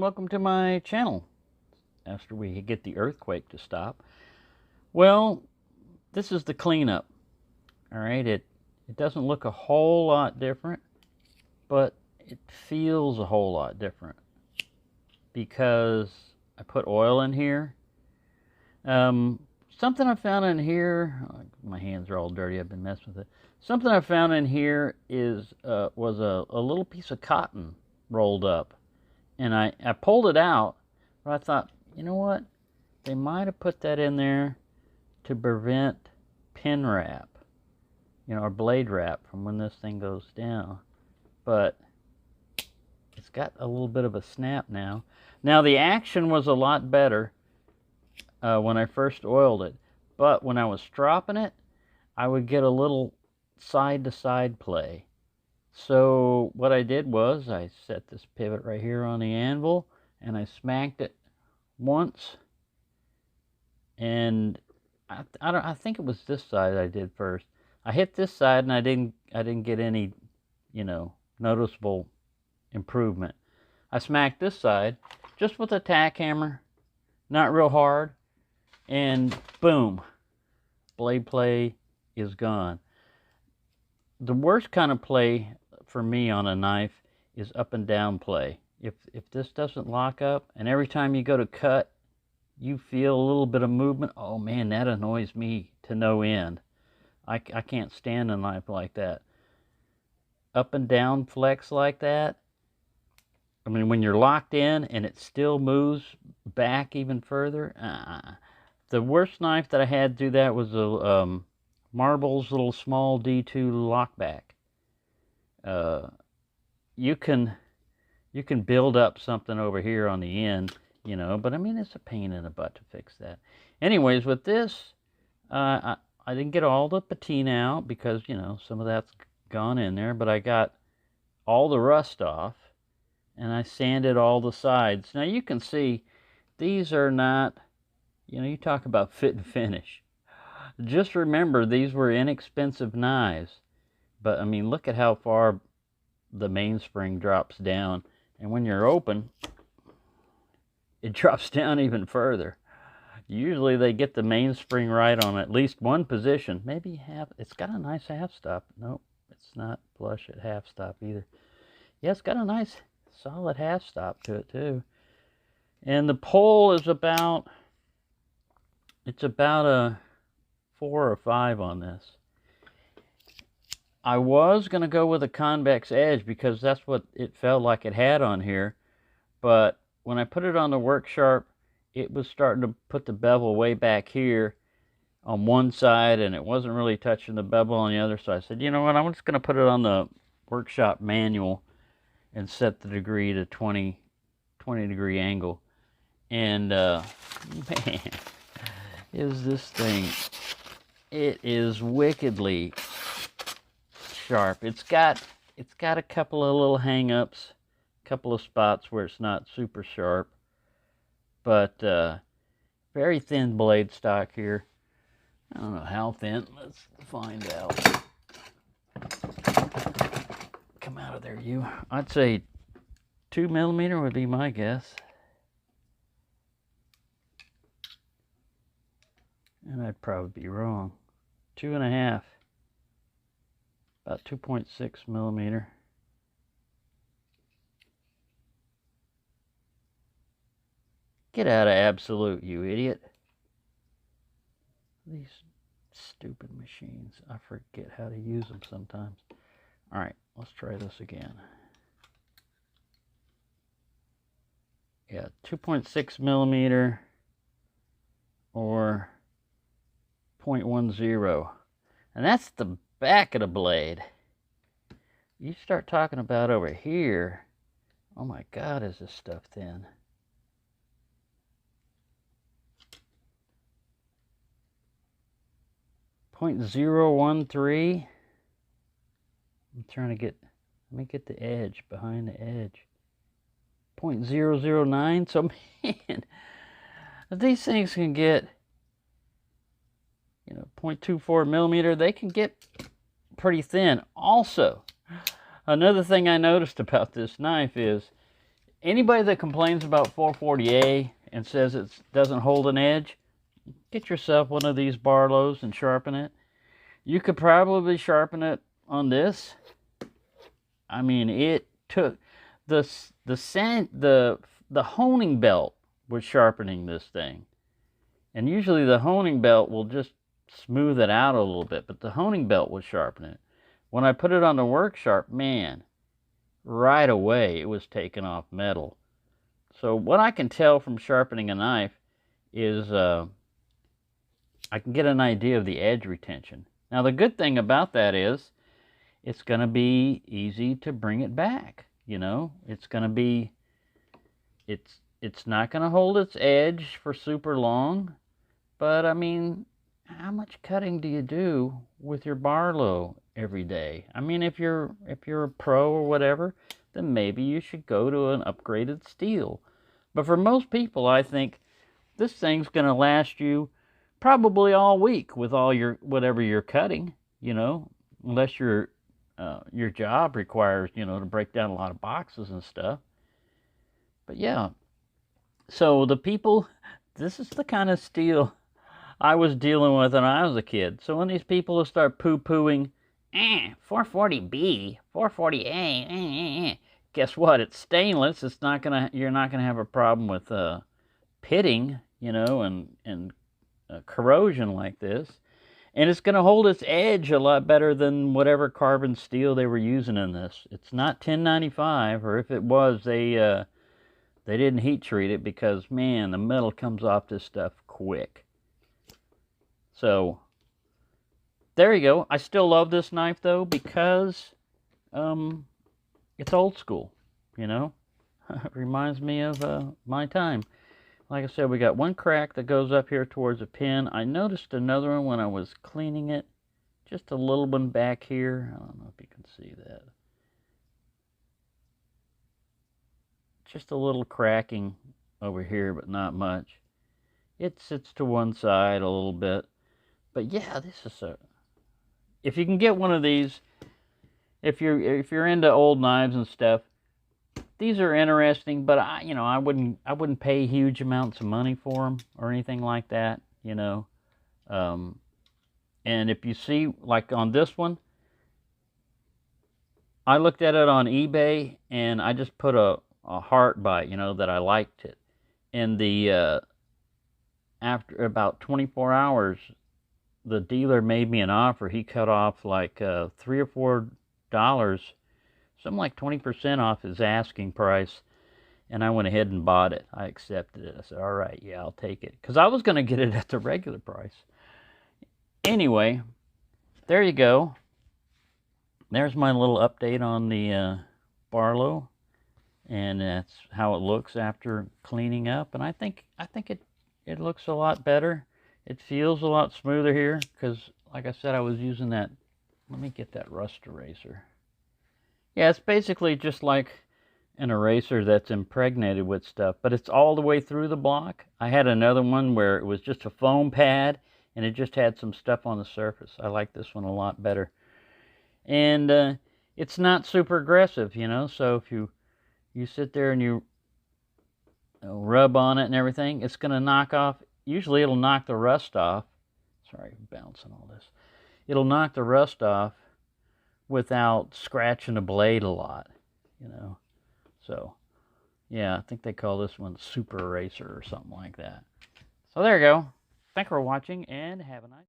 welcome to my channel. After we get the earthquake to stop. Well, this is the cleanup. Alright, it doesn't look a whole lot different, but it feels a whole lot different because I put oil in here. Something I found in here, my hands are all dirty, I've been messing with it. Something I found in here was a little piece of cotton rolled up. And I pulled it out, but I thought, you know what? They might have put that in there to prevent pin wrap, or blade wrap from when this thing goes down. But it's got a little bit of a snap now. Now the action was a lot better when I first oiled it, but when I was stropping it, I would get a little side-to-side play. So what I did was I set this pivot right here on the anvil and I smacked it once, and I think it was this side I did first. I hit this side and I didn't get any noticeable improvement. I smacked this side just with a tack hammer, not real hard, and boom, blade play is gone. The worst kind of play for me on a knife is up and down play. If this doesn't lock up and every time you go to cut you feel a little bit of movement, oh man, that annoys me to no end. I can't stand a knife like that. Up and down flex like that, I mean, when you're locked in and it still moves back even further. The worst knife that I had to do that was a Marble's little small D2 lockback. You can build up something over here on the end, but I mean, it's a pain in the butt to fix that. Anyways, with this, I didn't get all the patina out because, some of that's gone in there, but I got all the rust off and I sanded all the sides. Now you can see these are not, you talk about fit and finish. Just remember, these were inexpensive knives. But, I mean, look at how far the mainspring drops down. And when you're open, it drops down even further. Usually they get the mainspring right on at least one position. Maybe half. It's got a nice half stop. Nope, it's not flush at half stop either. Yeah, it's got a nice solid half stop to it too. And the pull is about a 4 or 5 on this. I was going to go with a convex edge because that's what it felt like it had on here. But when I put it on the work sharp, it was starting to put the bevel way back here on one side, and it wasn't really touching the bevel on the other side. I said, you know what, I'm just going to put it on the workshop manual and set the degree to 20 degree angle. And man, is this thing, it is wickedly sharp. It's got a couple of little hang-ups, a couple of spots where it's not super sharp, but very thin blade stock here. I don't know how thin. Let's find out. Come out of there, you. I'd say 2 millimeter would be my guess. And I'd probably be wrong. 2.5. About 2.6 millimeter. Get out of absolute, you idiot. These stupid machines. I forget how to use them sometimes. Alright, let's try this again. Yeah, 2.6 millimeter or 0.10. And that's the back of the blade. You start talking about over here, oh my God, is this stuff thin. .013. I'm trying to get, let me get the edge, behind the edge. 0.009. So man, these things can get, 0.24 millimeter, they can get pretty thin. Also, another thing I noticed about this knife is Anybody that complains about 440A and says it doesn't hold an edge, get yourself one of these Barlows and sharpen it. You could probably sharpen it on this. I mean, it took the honing belt was sharpening this thing, and usually the honing belt will just smooth it out a little bit, but the honing belt was sharpening it. When I put it on the work sharp, man, right away it was taking off metal. So what I can tell from sharpening a knife is I can get an idea of the edge retention. Now the good thing about that is it's going to be easy to bring it back. You know, it's going to be, it's not going to hold its edge for super long, but I mean, how much cutting do you do with your Barlow every day? I mean, if you're a pro or whatever, then maybe you should go to an upgraded steel. But for most people, I think this thing's going to last you probably all week with all your whatever you're cutting, you know, unless your job requires, you know, to break down a lot of boxes and stuff. But yeah, so the people, this is the kind of steel I was dealing with when I was a kid. So when these people start poo-pooing, 440B, 440A, guess what? It's stainless. It's not gonna. You're not gonna have a problem with pitting, you know, and corrosion like this. And it's going to hold its edge a lot better than whatever carbon steel they were using in this. It's not 1095, or if it was, they didn't heat treat it because, man, the metal comes off this stuff quick. So, there you go. I still love this knife, though, because it's old school, you know. It reminds me of my time. Like I said, we got one crack that goes up here towards the pin. I noticed another one when I was cleaning it. Just a little one back here. I don't know if you can see that. Just a little cracking over here, but not much. It sits to one side a little bit. But yeah, this is a... If you can get one of these, if you're into old knives and stuff, these are interesting, but I wouldn't pay huge amounts of money for them or anything like that, you know. And if you see, like on this one, I looked at it on eBay and I just put a heart by it, you know, that I liked it. And the after about 24 hours, the dealer made me an offer. He cut off like $3 or $4. Something like 20% off his asking price, and I went ahead and bought it. I accepted it. I said, all right, yeah, I'll take it, because I was going to get it at the regular price. Anyway, there you go. There's my little update on the Barlow, and that's how it looks after cleaning up. And I think it looks a lot better. It feels a lot smoother here, because like I said, I was using that. Let me get that rust eraser. Yeah, it's basically just like an eraser that's impregnated with stuff, but it's all the way through the block. I had another one where it was just a foam pad, and it just had some stuff on the surface. I like this one a lot better. And it's not super aggressive, you know, so if you sit there and you rub on it and everything, it's going to knock off. Usually it'll knock the rust off. Sorry, I'm bouncing all this. It'll knock the rust off without scratching the blade a lot, you know. So, yeah, I think they call this one Super Eraser or something like that. So there you go. Thank you for watching, and have a nice